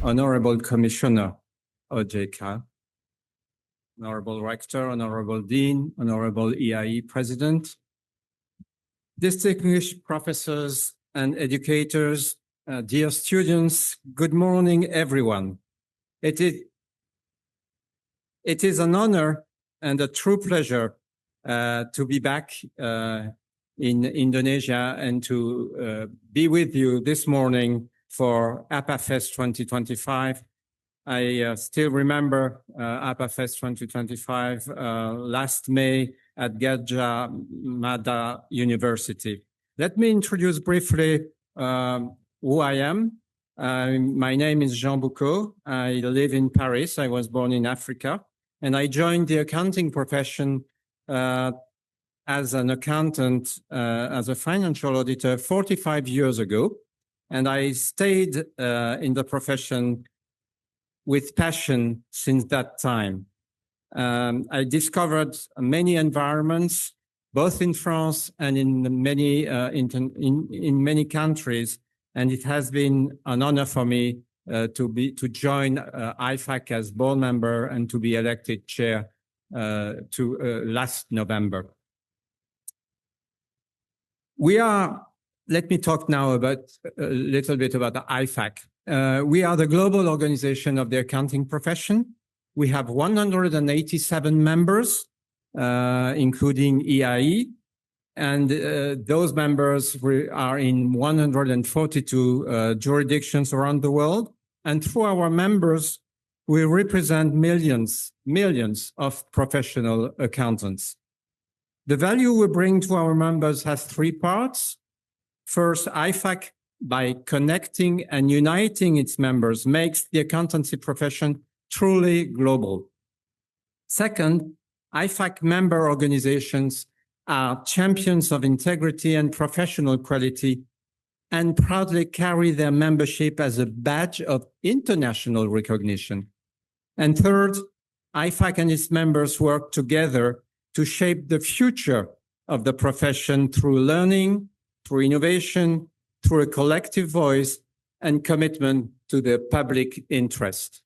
Honorable Commissioner OJK, Honorable Rector, Honorable Dean, Honorable EIE President, distinguished professors and educators, dear students, good morning, everyone. It is an honor and a true pleasure to be back in Indonesia and to be with you this morning for APAFest 2025. I still remember APAFest 2025 last May at Gadjah Mada University. Let me introduce briefly who I am. My name is Jean Buoquot. I live in Paris. I was born in Africa, and I joined the accounting profession as an accountant, as a financial auditor 45 years ago. And I stayed in the profession with passion since that time. I discovered many environments, both in France and in many countries, and it has been an honor for me to join IFAC as board member and to be elected chair last November. Let me talk now about a little bit about the IFAC. We are the global organization of the accounting profession. We have 187 members, including EIE, and those members are in 142 jurisdictions around the world. And through our members, we represent millions of professional accountants. The value we bring to our members has three parts. First, IFAC, by connecting and uniting its members, makes the accountancy profession truly global. Second, IFAC member organizations are champions of integrity and professional quality and proudly carry their membership as a badge of international recognition. And third, IFAC and its members work together to shape the future of the profession through learning, through innovation, through a collective voice and commitment to the public interest.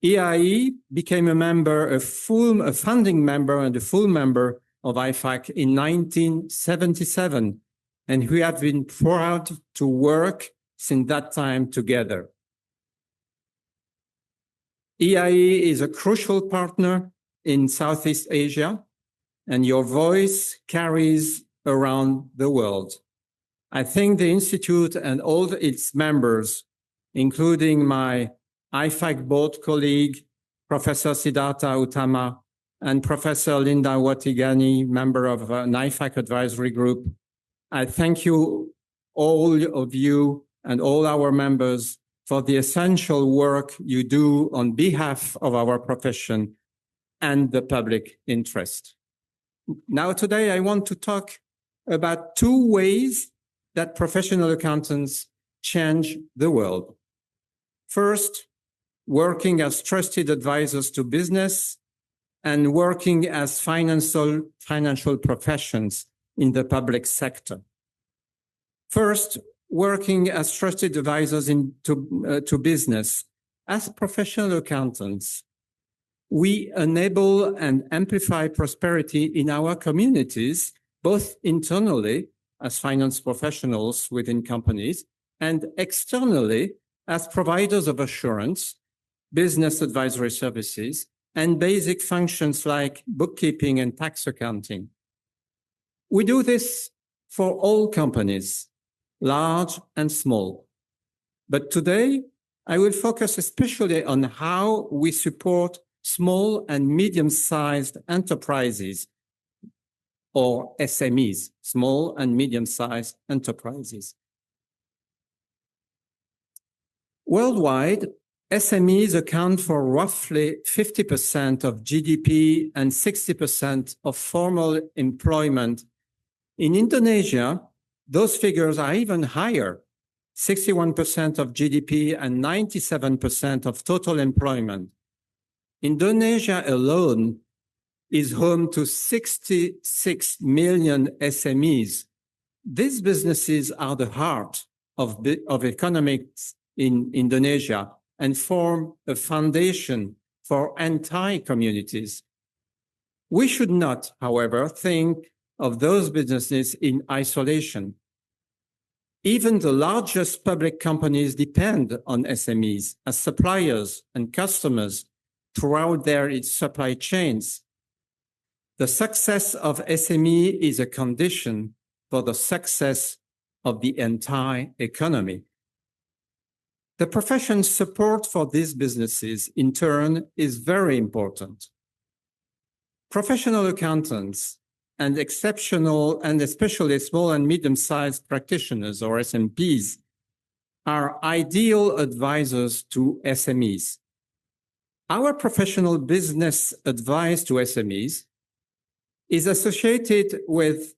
EIE became a founding member and a full member of IFAC in 1977, and we have been proud to work since that time together. EIE is a crucial partner in Southeast Asia, and your voice carries around the world. I thank the Institute and all its members, including my IFAC board colleague, Professor Siddhartha Uttama, and Professor Linda Watigani, member of an IFAC advisory group. I thank you, all of you and all our members, for the essential work you do on behalf of our profession and the public interest. Now, today, I want to talk about two ways that professional accountants change the world. First, working as trusted advisors to business and working as financial professions in the public sector. First, working as trusted advisors to business. As professional accountants, we enable and amplify prosperity in our communities, both internally as finance professionals within companies and externally as providers of assurance, business advisory services, and basic functions like bookkeeping and tax accounting. We do this for all companies, large and small. But today, I will focus especially on how we support small and medium-sized enterprises, or SMEs, small and medium-sized enterprises. Worldwide, SMEs account for roughly 50% of GDP and 60% of formal employment. In Indonesia, those figures are even higher, 61% of GDP and 97% of total employment. Indonesia alone is home to 66 million SMEs. These businesses are the heart of economics in Indonesia, and form a foundation for entire communities. We should not, however, think of those businesses in isolation. Even the largest public companies depend on SMEs as suppliers and customers throughout their supply chains. The success of SME is a condition for the success of the entire economy. The profession's support for these businesses, in turn, is very important. Professional accountants and exceptional and especially small and medium-sized practitioners, or SMPs, are ideal advisors to SMEs. Our professional business advice to SMEs is associated with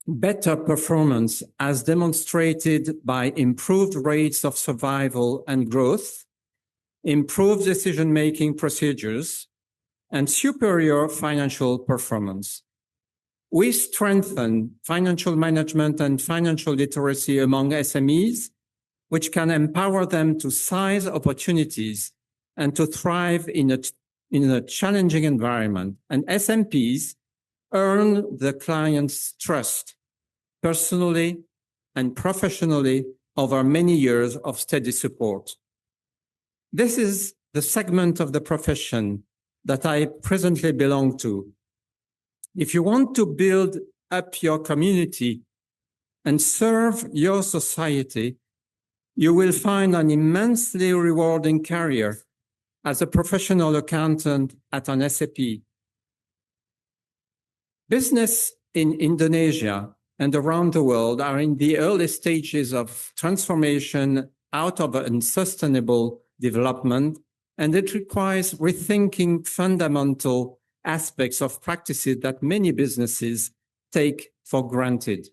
better performance as demonstrated by improved rates of survival and growth, improved decision-making procedures, and superior financial performance. We strengthen financial management and financial literacy among SMEs, which can empower them to seize opportunities and to thrive in a challenging environment. And SMPs earn the client's trust personally and professionally over many years of steady support. This is the segment of the profession that I presently belong to. If you want to build up your community and serve your society, you will find an immensely rewarding career as a professional accountant at an SAP. Business in Indonesia and around the world are in the early stages of transformation out of unsustainable development, and it requires rethinking fundamental aspects of practices that many businesses take for granted.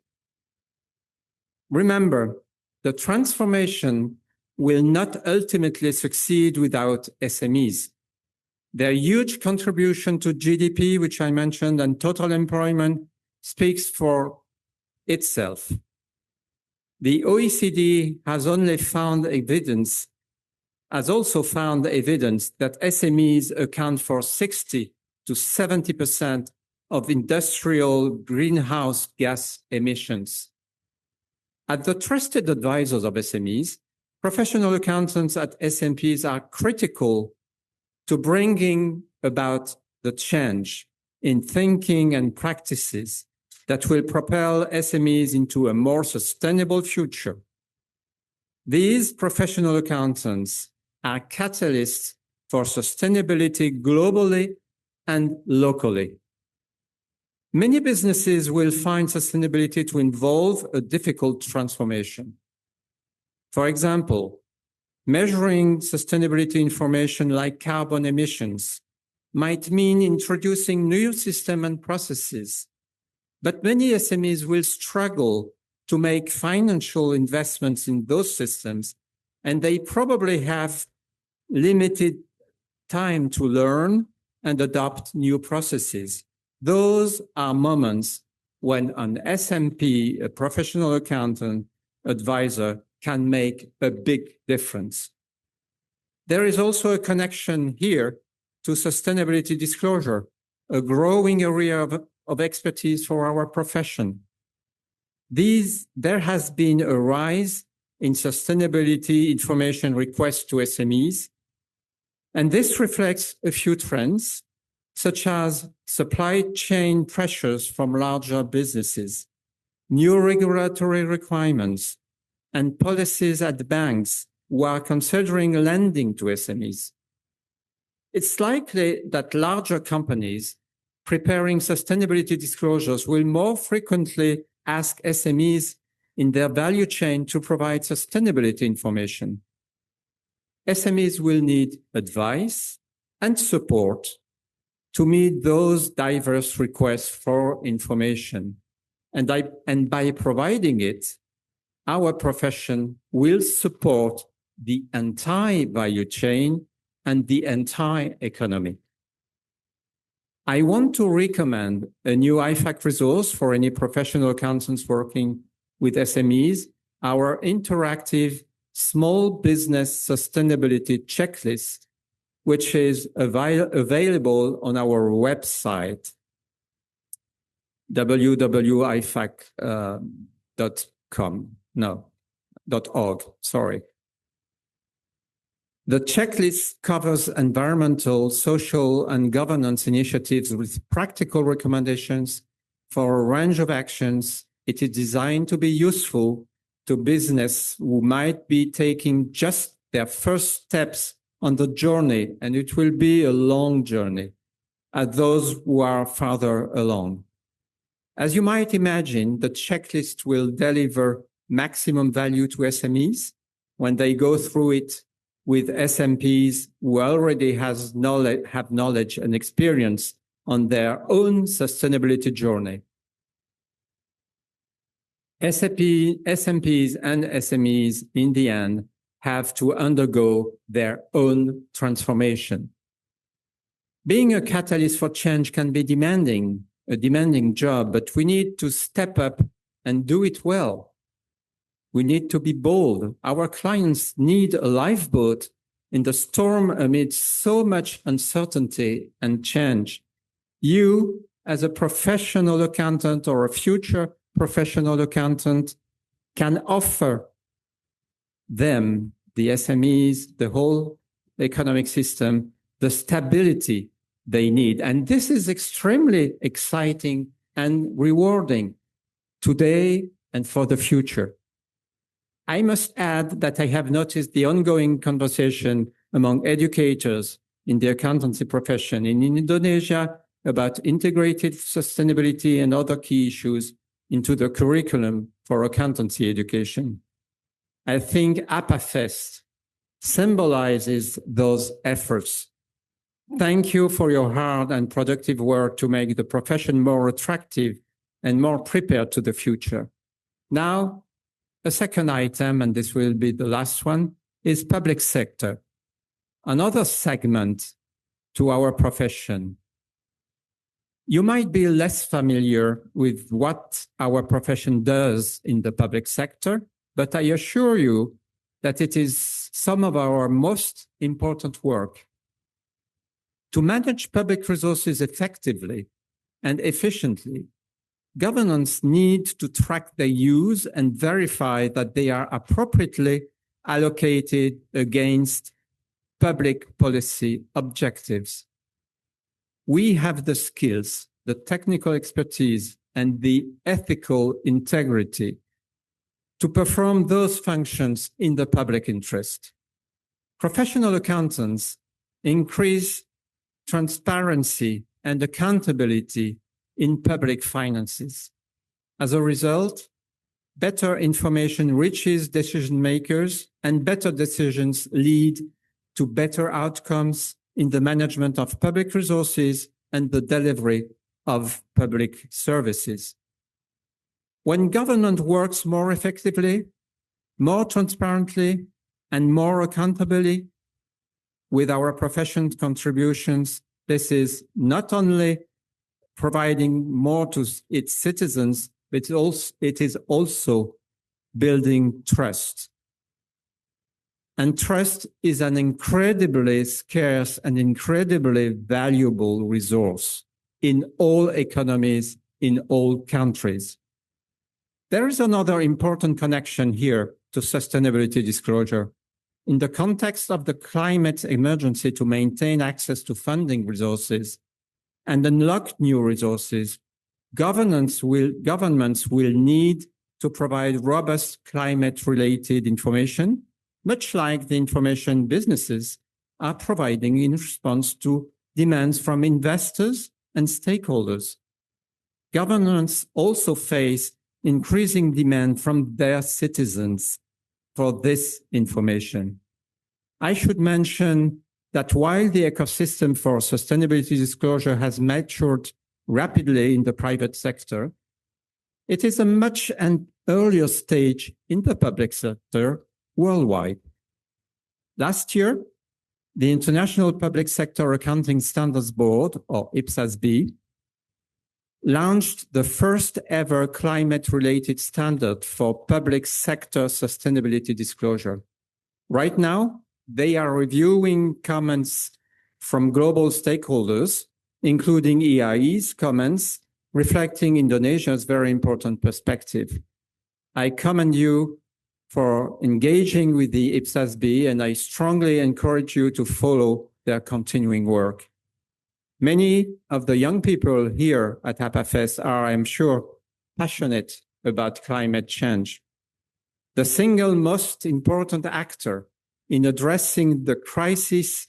Remember, the transformation will not ultimately succeed without SMEs. Their huge contribution to GDP, which I mentioned, and total employment speaks for itself. The OECD has also found evidence that SMEs account for 60 to 70% of industrial greenhouse gas emissions. As the trusted advisors of SMEs, professional accountants at SMPs are critical to bringing about the change in thinking and practices that will propel SMEs into a more sustainable future. These professional accountants are catalysts for sustainability globally and locally. Many businesses will find sustainability to involve a difficult transformation. For example, measuring sustainability information like carbon emissions might mean introducing new systems and processes, but many SMEs will struggle to make financial investments in those systems, and they probably have limited time to learn and adopt new processes. Those are moments when an SMP, a professional accountant, advisor, can make a big difference. There is also a connection here to sustainability disclosure, a growing area of expertise for our profession. There has been a rise in sustainability information requests to SMEs, and this reflects a few trends, such as supply chain pressures from larger businesses, new regulatory requirements, and policies at banks who are considering lending to SMEs. It's likely that larger companies preparing sustainability disclosures will more frequently ask SMEs in their value chain to provide sustainability information. SMEs will need advice and support to meet those diverse requests for information. And by providing it, our profession will support the entire value chain and the entire economy. I want to recommend a new IFAC resource for any professional accountants working with SMEs, our interactive small business sustainability checklist, which is available on our website, www.ifac.org. Sorry. The checklist covers environmental, social, and governance initiatives with practical recommendations for a range of actions. It is designed to be useful to business who might be taking just their first steps on the journey, and it will be a long journey, at those who are farther along. As you might imagine, the checklist will deliver maximum value to SMEs when they go through it with SMPs who already have knowledge and experience on their own sustainability journey. SMPs and SMEs, in the end, have to undergo their own transformation. Being a catalyst for change can be a demanding job, but we need to step up and do it well. We need to be bold. Our clients need a lifeboat in the storm amid so much uncertainty and change. You, as a professional accountant or a future professional accountant, can offer them, the SMEs, the whole economic system, the stability they need. And this is extremely exciting and rewarding today and for the future. I must add that I have noticed the ongoing conversation among educators in the accountancy profession in Indonesia about integrated sustainability and other key issues into the curriculum for accountancy education. I think APAFest symbolizes those efforts. Thank you for your hard and productive work to make the profession more attractive and more prepared to the future. Now, a second item, and this will be the last one, is public sector. Another segment to our profession. You might be less familiar with what our profession does in the public sector, but I assure you that it is some of our most important work. To manage public resources effectively and efficiently, governments need to track their use and verify that they are appropriately allocated against public policy objectives. We have the skills, the technical expertise, and the ethical integrity to perform those functions in the public interest. Professional accountants increase transparency and accountability in public finances. As a result, better information reaches decision makers, and better decisions lead to better outcomes in the management of public resources and the delivery of public services. When government works more effectively, more transparently, and more accountably with our profession's contributions, this is not only providing more to its citizens, but it is also building trust. And trust is an incredibly scarce and incredibly valuable resource in all economies, in all countries. There is another important connection here to sustainability disclosure. In the context of the climate emergency, to maintain access to funding resources and unlock new resources, governments will need to provide robust climate-related information, much like the information businesses are providing in response to demands from investors and stakeholders. Governments also face increasing demand from their citizens for this information. I should mention that while the ecosystem for sustainability disclosure has matured rapidly in the private sector, it is a much earlier stage in the public sector worldwide. Last year, the International Public Sector Accounting Standards Board, or IPSASB, launched the first ever climate-related standard for public sector sustainability disclosure. Right now, they are reviewing comments from global stakeholders, including EIE's comments, reflecting Indonesia's very important perspective. I commend you for engaging with the IPSASB, and I strongly encourage you to follow their continuing work. Many of the young people here at APAFES are, I'm sure, passionate about climate change. The single most important actor in addressing the crisis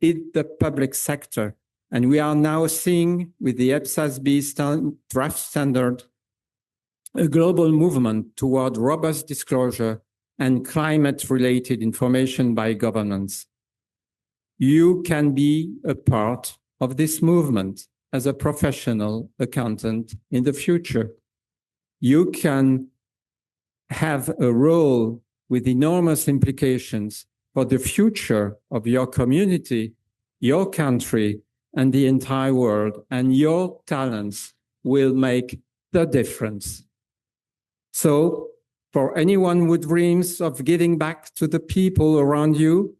is the public sector. And we are now seeing with the IPSASB draft standard a global movement toward robust disclosure and climate-related information by governments. You can be a part of this movement as a professional accountant in the future. You can have a role with enormous implications for the future of your community, your country, and the entire world, and your talents will make the difference. So, for anyone who dreams of giving back to the people around you,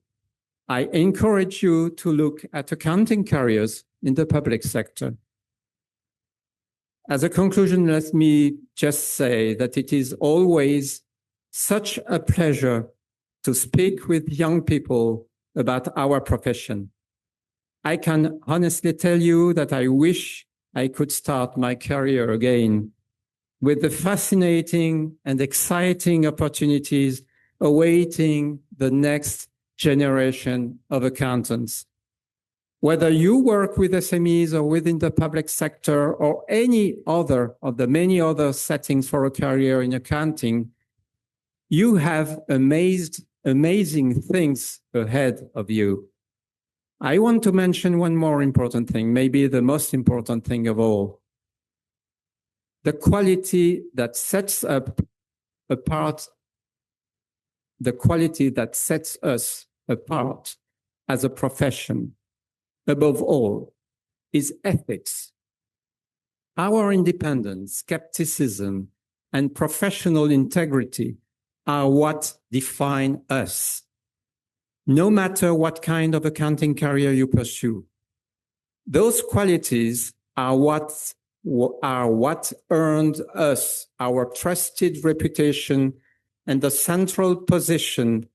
I encourage you to look at accounting careers in the public sector. As a conclusion, let me just say that it is always such a pleasure to speak with young people about our profession. I can honestly tell you that I wish I could start my career again with the fascinating and exciting opportunities awaiting the next generation of accountants. Whether you work with SMEs or within the public sector or any other of the many other settings for a career in accounting, you have amazing things ahead of you. I want to mention one more important thing, maybe the most important thing of all. The quality that sets us apart as a profession, above all, is ethics. Our independence, skepticism, and professional integrity are what define us, no matter what kind of accounting career you pursue. Those qualities are what earned us our trusted reputation and the central position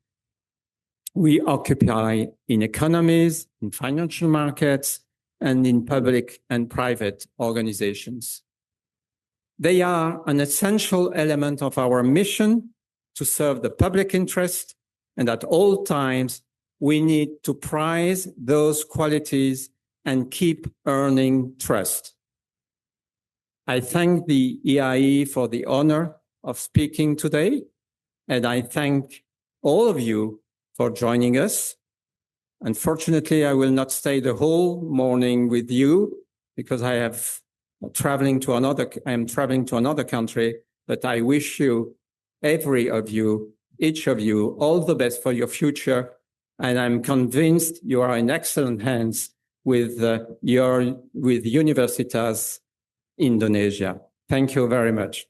we occupy in economies, in financial markets, and in public and private organizations. They are an essential element of our mission to serve the public interest, and at all times, we need to prize those qualities and keep earning trust. I thank the EIE for the honor of speaking today, and I thank all of you for joining us. Unfortunately, I will not stay the whole morning with you because I am traveling to another country, but I wish you, each of you, all the best for your future. And I'm convinced you are in excellent hands with Universitas Indonesia. Thank you very much.